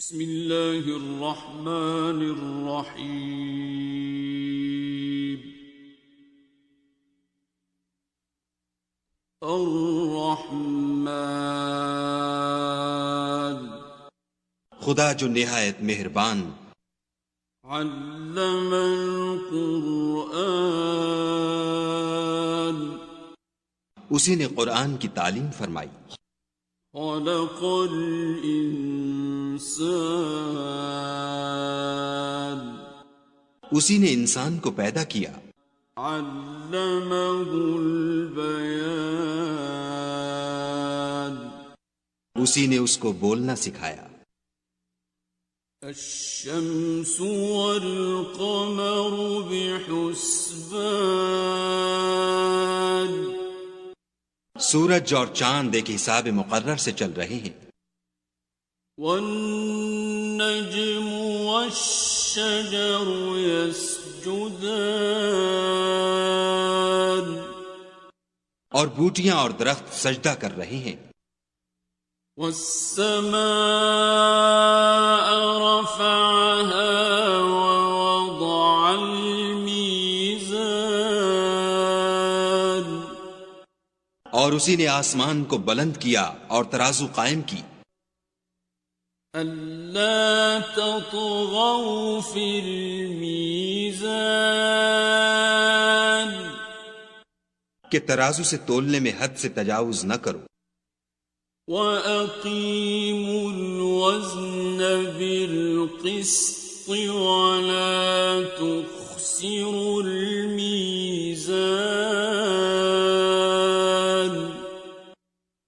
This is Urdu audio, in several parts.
بسم اللہ الرحمن الرحیم الرحمن خدا جو نہایت مہربان علم القرآن اسی نے قرآن کی تعلیم فرمائی خلق الانسان اسی نے انسان کو پیدا کیا علمہ البیان اسی نے اس کو بولنا سکھایا الشمس والقمر بحسبان سورج اور چاند ایک حساب مقرر سے چل رہے ہیں والنجم والشجر يسجدان اور بوٹیاں اور درخت سجدہ کر رہے ہیں والسماء رفعها ووضع الميزان اور اسی نے آسمان کو بلند کیا اور ترازو قائم کی أَلَّا تَطْغَوْا فِي الْمِيزَانِ کہ ترازو سے تولنے میں حد سے تجاوز نہ کرو وَأَقِيمُوا الْوَزْنَ بِالْقِسْطِ وَلَا تُخْسِرُوا الْمِيزَانَ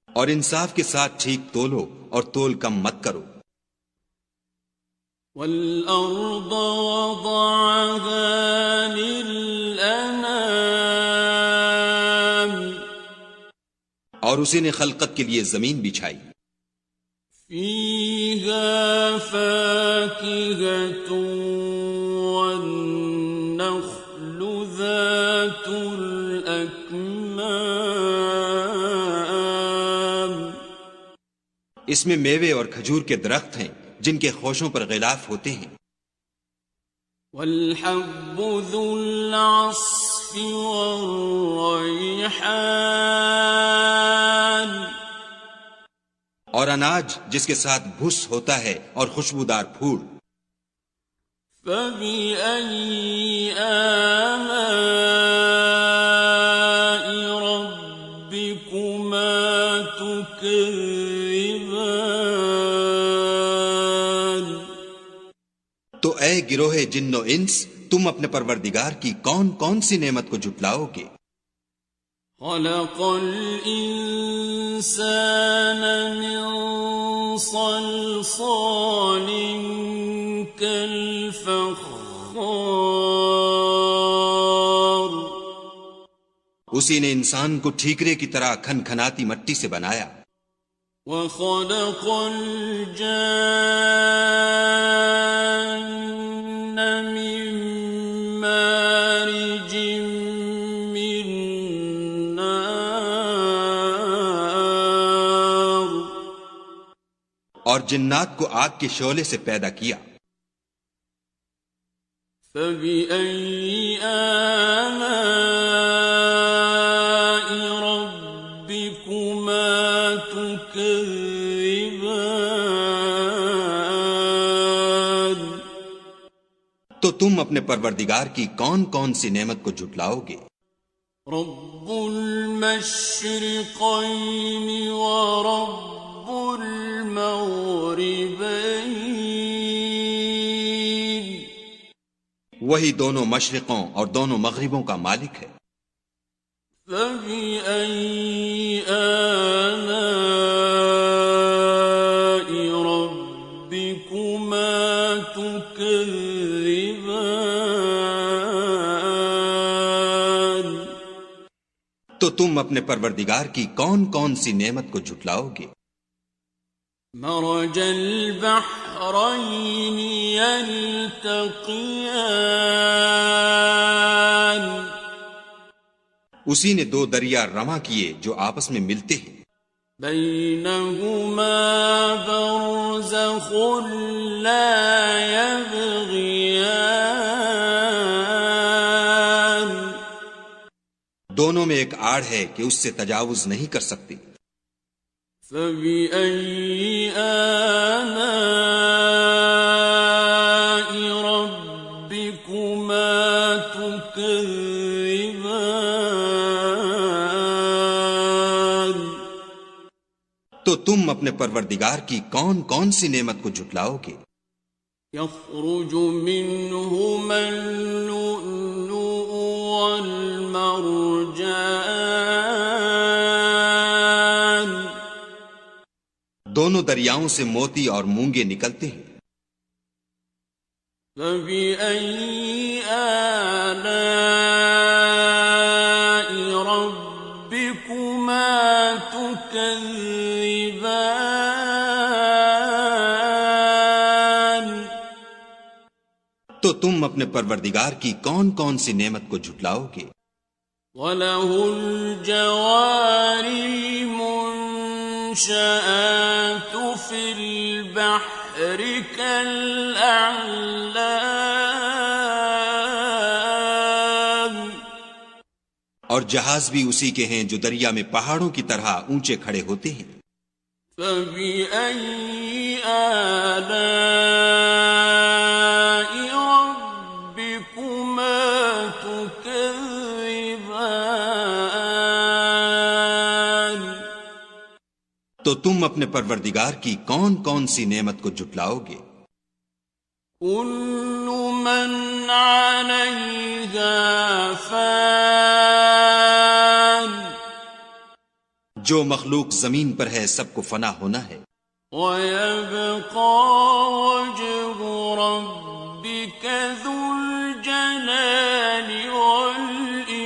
اور انصاف کے ساتھ ٹھیک تولو اور تول کم مت کرو وَالْأَرْضَ وَضَعَهَا لِلْأَنَامِ اور اسی نے خلقت کے لیے زمین بچھائی فِيهَا فَاكِهَةٌ وَالنَّخْلُ ذَاتُ الْأَكْمَامِ اس میں میوے اور کھجور کے درخت ہیں جن کے خوشوں پر غلاف ہوتے ہیں وَالْحَبُّ ذُو الْعَصْفِ وَالرَّيْحَانِ اور اناج جس کے ساتھ بھس ہوتا ہے اور خوشبودار پھول فَبِأَيِّ آلَاءِ رَبِّكُمَا تُكَذِّبَانِ تو اے گروہ جن و انس تم اپنے پروردگار کی کون کون سی نعمت کو جھٹلاؤ گے خلق الانسان من صلصال كالفخار اسی نے انسان کو ٹھیکرے کی طرح کھن کھناتی مٹی سے بنایا وخلق الجان من مارج من نار اور جنات کو آگ کے شعلے سے پیدا کیا فبأي آلاء ربكما تكذبان تو تم اپنے پروردگار کی کون کون سی نعمت کو جھٹلاؤ گے رب المشرقين ورب المغربين وہی دونوں مشرقوں اور دونوں مغربوں کا مالک ہے فبأي آلاء ربكما تكذبان تو تم اپنے پروردگار کی کون کون سی نعمت کو جھٹلاؤ گے مرج البحرين يلتقيان اسی نے دو دریا رواں کیے جو آپس میں ملتے ہیں بينهما برزخ بَرْزَخٌ لَا يَبْغِيَانِ دونوں میں ایک آڑ ہے کہ اس سے تجاوز نہیں کر سکتی. فَبِأَيِّ آلَاءِ رَبِّكُمَا تُكَذِّبَانِ تو تم اپنے پروردگار کی کون کون سی نعمت کو جھٹلاؤ گے؟ يَخْرُجُ مِنْهُمَا اللُّؤْلُؤُ وَالْمَرْجَانُ دونوں دریاؤں سے موتی اور مونگے نکلتے ہیں. فَبِأَيِّ آلَاءِ رَبِّكُمَا تُكَذِّبَانِ تو تم اپنے پروردگار کی کون کون سی نعمت کو جھٹلاؤ گے؟ وَلَهُ الْجَوَارِ الْمُنشَآتُ فِي الْبَحْرِ كَالْأَعْلَامِ اور جہاز بھی اسی کے ہیں جو دریا میں پہاڑوں کی طرح اونچے کھڑے ہوتے ہیں. فَبِأَيِّ آلَاءِ رَبِّكُمَا تُكَذِّبَانِ تو تم اپنے پروردگار کی کون کون سی نعمت کو جھٹلاؤ گے؟ كُلُّ مَنْ عَلَيْهَا فَانٍ جو مخلوق زمین پر ہے سب کو فنا ہونا ہے. وَيَبْقَى وَجْهُ رَبِّكَ ذُو الْجَلَالِ وَالْإِكْرَامِ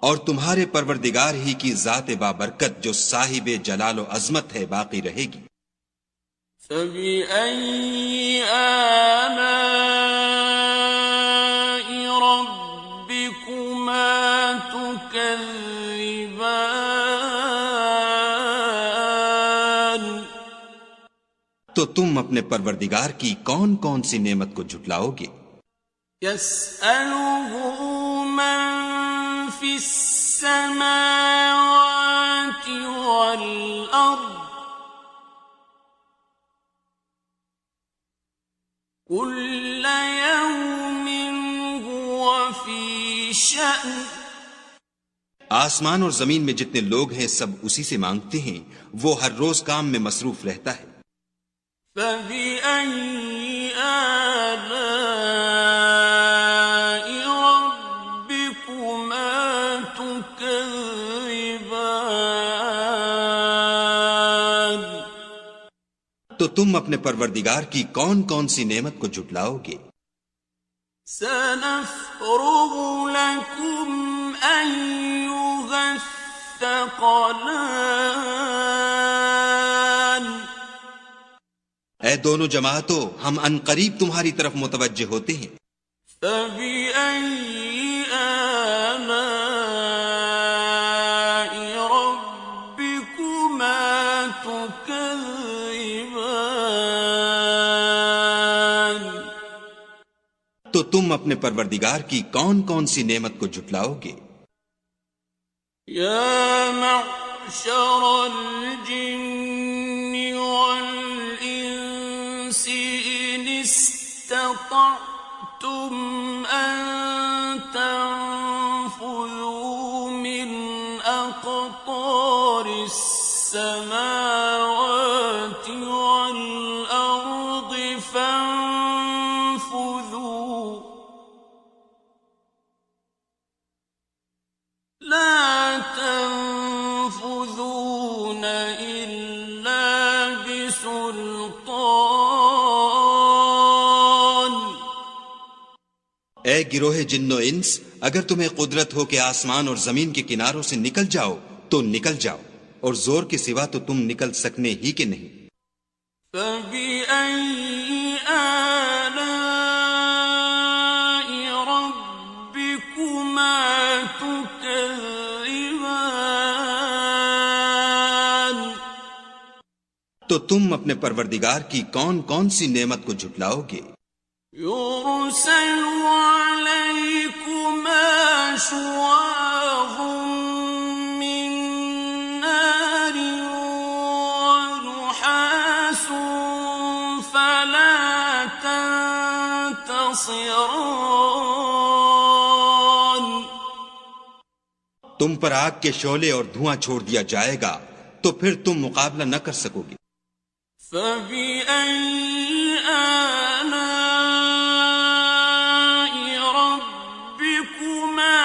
اور تمہارے پروردگار ہی کی ذات بابرکت جو صاحب جلال و عظمت ہے باقی رہے گی. فَبِأَيِّ آلَاءِ رَبِّكُمَا تُكَذِّبَانِ تو تم اپنے پروردگار کی کون کون سی نعمت کو جھٹلاؤ گے؟ يَسْأَلُهُ مَن فِي السَّمَاوَاتِ وَالْأَرْضِ كُلَّ يَوْمٍ هُوَ فِي شَأْنٍ آسمان اور زمین میں جتنے لوگ ہیں سب اسی سے مانگتے ہیں، وہ ہر روز کام میں مصروف رہتا ہے. فَبِأَيِّ آلَاءِ رَبِّكُمَا تُكَذِّبَانِ تو تم اپنے پروردگار کی کون کون سی نعمت کو جھٹلاؤ گے؟ سَنَفْرُغُ لَكُمْ أَيُّهَ الثَّقَلَانِ اے دونوں جماعتوں، ہم ان قریب تمہاری طرف متوجہ ہوتے ہیں. فَبِأَيِّ آلَاءِ رَبِّكُمَا تُكَذِّبَانِ تو تم اپنے پروردگار کی کون کون سی نعمت کو جھٹلاؤ گے؟ يَا مَعْشَرَ الْجِنِّ وَالْإِنسِ إِنِ اسْتَطَعْتُمْ أَن تَنفُذُوا مِنْ أَقْطَارِ السَّمَاوَاتِ وَالْأَرْضِ فَانفُذُوا لَا تَنفُذُونَ إِلَّا بِسُلْطَانٍ اے گروہ جن و انس، اگر تمہیں قدرت ہو کہ آسمان اور زمین کے کناروں سے نکل جاؤ تو نکل جاؤ، اور زور کے سوا تو تم نکل سکنے ہی کے نہیں. فَبِأَيِّ آلَاءِ رَبِّكُمَا تُكَذِّبَانِ تو تم اپنے پروردگار کی کون کون سی نعمت کو جھٹلاؤ گے؟ يرسل عليكما شواظ من نار ونحاس فلا تنتصران. تم پر آگ کے شعلے اور دھواں چھوڑ دیا جائے گا تو پھر تم مقابلہ نہ کر سکو گے. فَبِأَيِّ آلَاءِ رَبِّكُمَا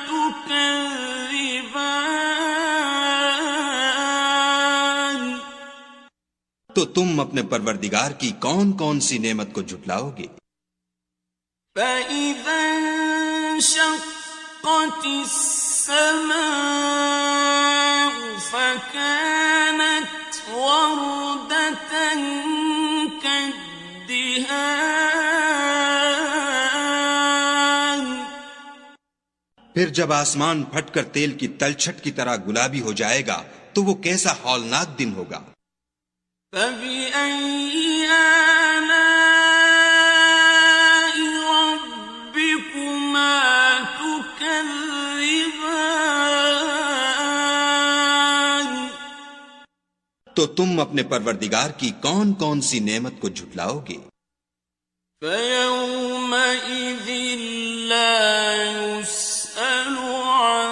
تُكَذِّبَانِ. تو تم اپنے پروردگار کی کون کون سی نعمت کو جھٹلاؤ گے؟ فَإِذَا انشَقَّتِ السَّمَاءُ فَكَانَتْ وَرْدَةً كَالدِّهَانِ. پھر جب آسمان پھٹ کر تیل کی تلچھٹ کی طرح گلابی ہو جائے گا تو وہ کیسا ہولناک دن ہوگا. فَبِأَيِّ آلَاءِ رَبِّكُمَا تُكَذِّبَانِ. تو تم اپنے پروردگار کی کون کون سی نعمت کو جھٹلاؤ گے؟ فَيَوْمَئِذٍ لَا يُسْأَلُ عَنْ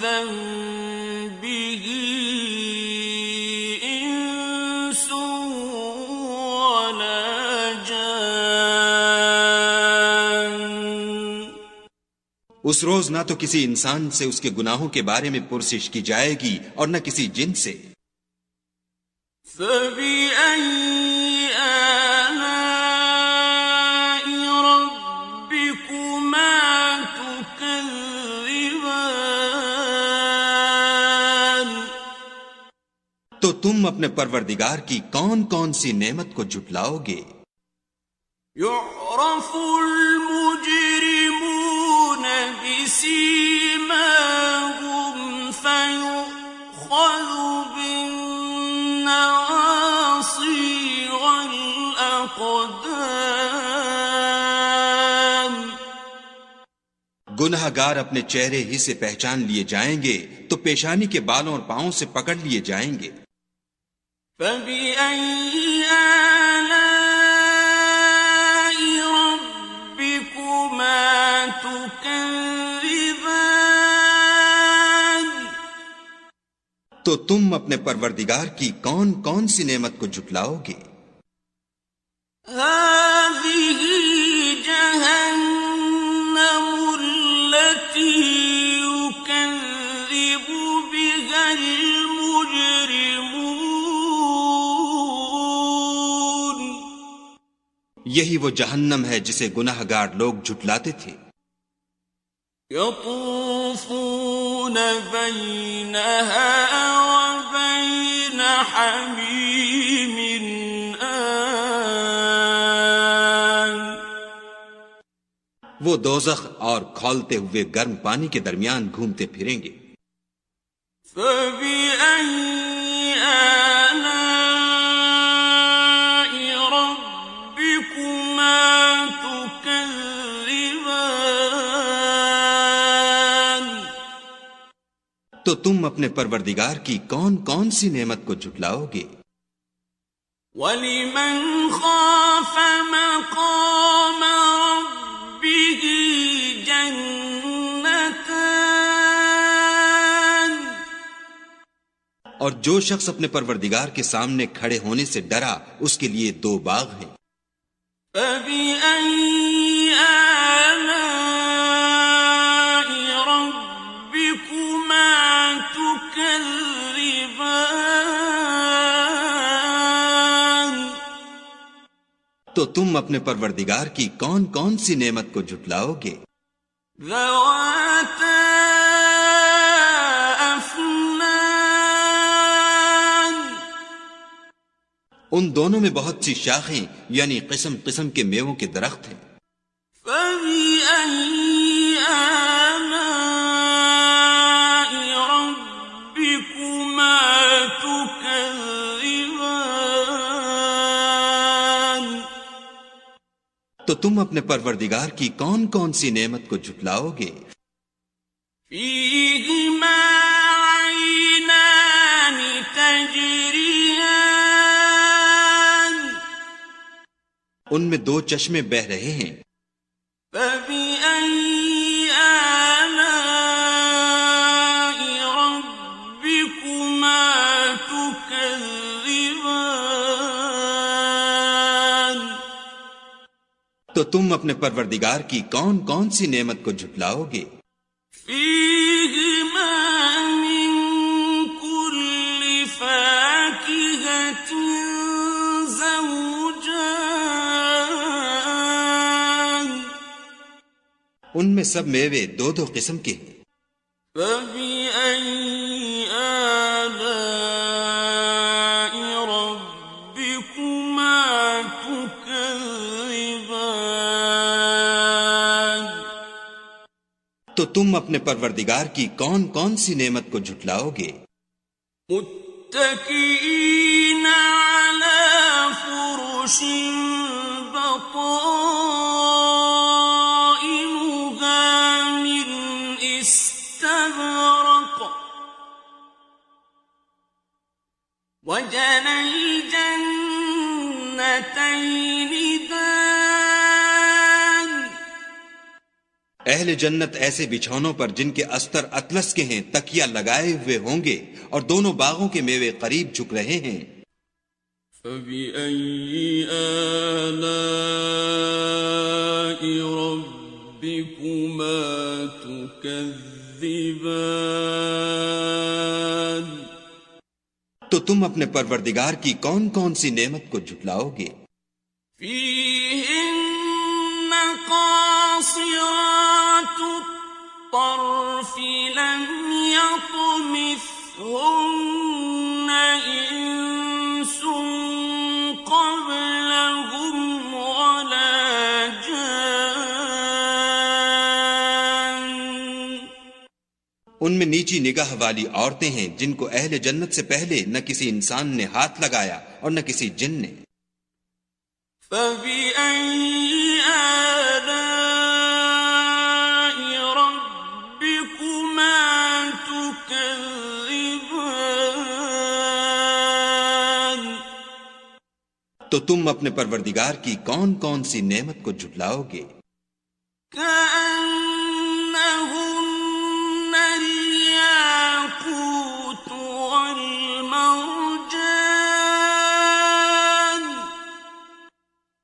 ذَنبِهِ إِنسٌ وَلَا جَانٌ. اس روز نہ تو کسی انسان سے اس کے گناہوں کے بارے میں پرسش کی جائے گی اور نہ کسی جن سے. فَبِأَيِّ آلَاءِ رَبِّكُمَا تُكَذِّبَانِ. تو تم اپنے پروردگار کی کون کون سی نعمت کو جھٹلاؤ گے؟ يُعْرَفُ الْمُجْرِمُونَ بِسِيمَاهُمْ فَيُؤْخَذُ بِالنَّوَاصِي وَالْأَقْدَامِ. گناہ گار اپنے چہرے ہی سے پہچان لیے جائیں گے تو پیشانی کے بالوں اور پاؤں سے پکڑ لیے جائیں گے. فَبِأَيِّ آلَاءِ رَبِّكُمَا تُكَذِّبَانِ. تو تم اپنے پروردگار کی کون کون سی نعمت کو جھٹلاؤ گے؟ هَٰذِهِ جَهَنَّمُ الَّتِي يُكَذِّبُ بِهَا الْمُجْرِمُونَ. یہی وہ جہنم ہے جسے گناہ گار لوگ جھٹلاتے تھے. يَطُوفُونَ بَيْنَهَا وَبَيْنَ حَمِيمٍ آنٍ. وہ دوزخ اور کھولتے ہوئے گرم پانی کے درمیان گھومتے پھریں گے. فَبِأَيِّ آلَاءِ رَبِّكُمَا تُكَذِّبَانِ. تو تم اپنے پروردگار کی کون کون سی نعمت کو جھٹلاؤ گے؟ وَلِمَنْ خَافَ مَقَامَ رَبِّهِ جَنَّتَانِ. اور جو شخص اپنے پروردگار کے سامنے کھڑے ہونے سے ڈرا اس کے لیے 2 باغ ہیں. فَبِأَيِّ آلَاءِ رَبِّكُمَا تُكَذِّبَانِ. تو تم اپنے پروردگار کی کون کون سی نعمت کو جھٹلاؤ گے؟ ذَوَاتَا أَفْنَانٍ. ان دونوں میں بہت سی شاخیں یعنی قسم قسم کے میووں کے درخت ہیں. فَبِأَيِّ آلَاءِ رَبِّكُمَا تُكَذِّبَانِ. تو تم اپنے پروردگار کی کون کون سی نعمت کو جھٹلاؤ گے؟ فیہما عینان تجریان ان میں دو چشمے بہہ رہے ہیں۔ فبأي آلاء ربكما تكذبان تو تم اپنے پروردگار کی کون کون سی نعمت کو جھٹلاؤ گے؟ فیہما من کل فاکہۃ زوجان ان میں سب میوے دو دو قسم کے ہیں۔ فبأي آلاء ربكما تكذبان تو تم اپنے پروردگار کی کون کون سی نعمت کو جھٹلاؤ گے؟ متكئين على فرش بطائنها من استبرق وجنى الجنتين دان اہل جنت ایسے بچھونوں پر جن کے استر اطلس کے ہیں تکیہ لگائے ہوئے ہوں گے، اور دونوں باغوں کے میوے قریب جھک رہے ہیں۔ فبأي آلاء ربكما تكذبان تو تم اپنے پروردگار کی کون کون سی نعمت کو جھٹلاؤ گے؟ فيهن قاصرات الطرف لم يطمثهن إنس قبلهم ولا جان ان میں نیچی نگاہ والی عورتیں ہیں جن کو اہل جنت سے پہلے نہ کسی انسان نے ہاتھ لگایا اور نہ کسی جن نے۔ فبأي آلاء ربكما تكذبان تو تم اپنے پروردگار کی کون کون سی نعمت کو جھٹلاؤ گے؟ كأنهن الياقوت والمرجان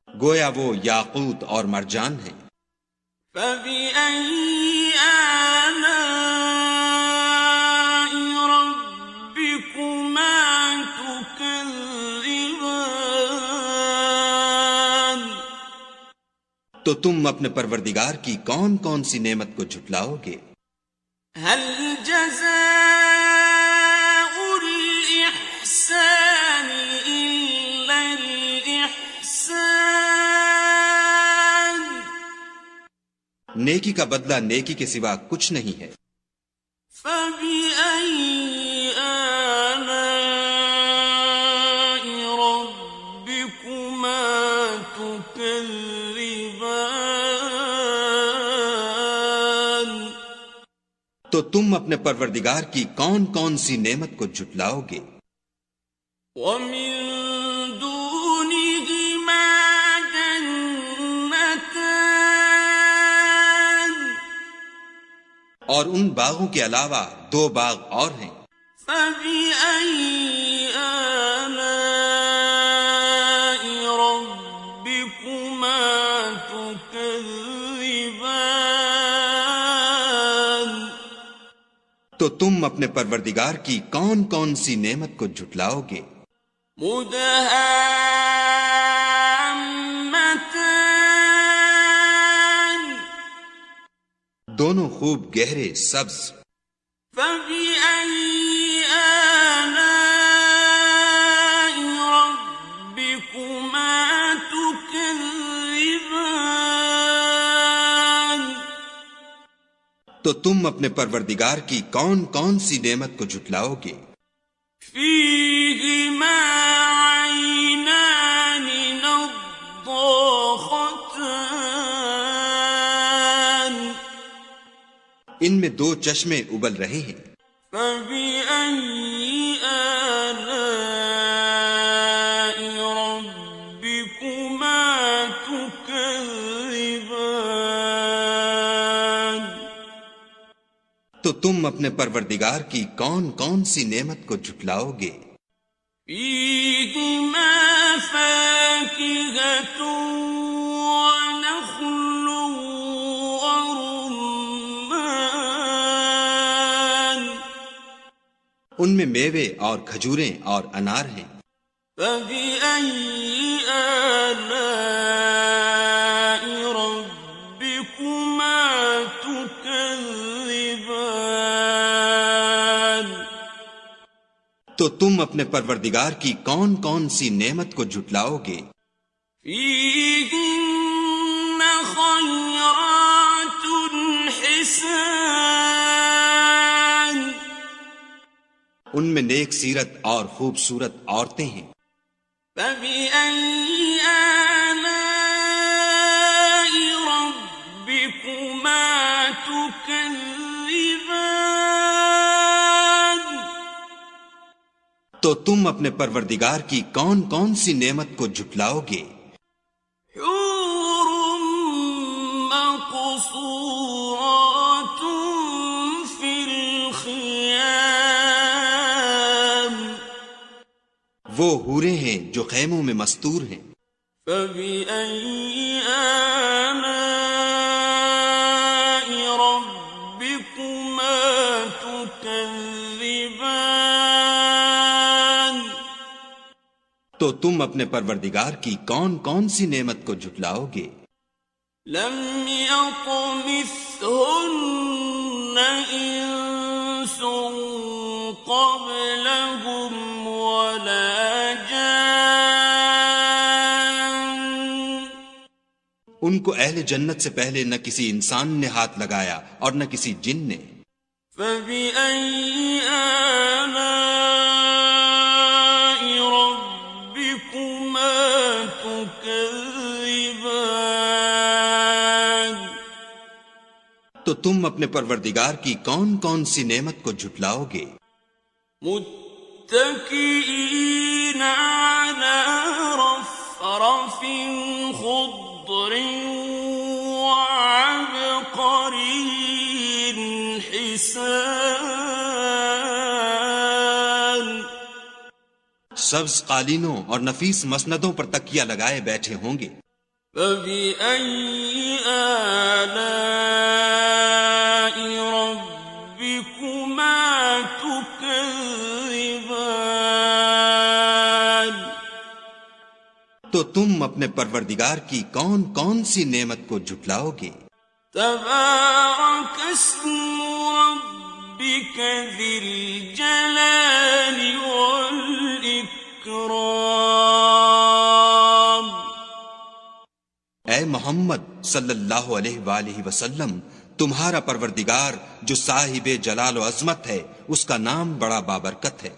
گویا وہ یاقوت اور مرجان ہیں۔ فبأي آلاء ربكما تكذبان تو تم اپنے پروردگار کی کون کون سی نعمت کو جھٹلاؤ گے؟ هل جزاء الإحسان إلا الإحسان نیکی کا بدلہ نیکی کے سوا کچھ نہیں ہے۔ فبأي آلاء ربكما تكذبان تو تم اپنے پروردگار کی کون کون سی نعمت کو جھٹلاؤ گے؟ ومن دونهما جنتان اور ان باغوں کے علاوہ دو باغ اور ہیں۔ فبأي آلاء ربكما تكذبان تو تم اپنے پروردگار کی کون کون سی نعمت کو جھٹلاؤ گے؟ مدهامتان دونوں خوب گہرے سبز۔ فبأي آلاء ربكما تكذبان تو تم اپنے پروردگار کی کون کون سی نعمت کو جھٹلاؤ گے؟ فيهما عينان نضاختان میں 2 چشمے ابل رہے ہیں. فبأي آلاء ربكما تكذبان. تو تم اپنے پروردگار کی کون کون سی نعمت کو جھٹلاؤ گے؟ فيهما فاكهة ونخل ورمان. ان میں میوے اور کھجوریں اور انار ہیں. فبأي آلاء ربكما تكذبان. تو تم اپنے پروردگار کی کون کون سی نعمت کو جھٹلاؤ گے؟ فيهن خيرات حسان. ان میں نیک سیرت اور خوبصورت عورتیں ہیں. فبأي آلاء ربكما تكذبان. تو تم اپنے پروردگار کی کون کون سی نعمت کو جھٹلاؤ گے؟ حور مقصورات في الخيام. وہ حوریں ہیں جو خیموں میں مستور ہیں. فبأي آلاء ربكما تكذبان. تو تم اپنے پروردگار کی کون کون سی نعمت کو جھٹلاؤ گے؟ لم يطمثهن إنس قبلهم ولا جان. ان کو اہل جنت سے پہلے نہ کسی انسان نے ہاتھ لگایا اور نہ کسی جن نے. فبأي آلاء ربكما تكذبان. تو تم اپنے پروردگار کی کون کون سی نعمت کو جھٹلاؤ گے؟ متكئين على رفرف خضر وعبقري حسان. سبز قالینوں اور نفیس مسندوں پر تکیہ لگائے بیٹھے ہوں گے. فبأي آلاء ربكما تكذبان. تو تم اپنے پروردگار کی کون کون سی نعمت کو جھٹلاؤ گے؟ تبارك اسم ربك ذي الجلال والإكرام. اے محمد صلی اللہ علیہ وآلہ وسلم، تمہارا پروردگار جو صاحب جلال و عظمت ہے، اس کا نام بڑا بابرکت ہے.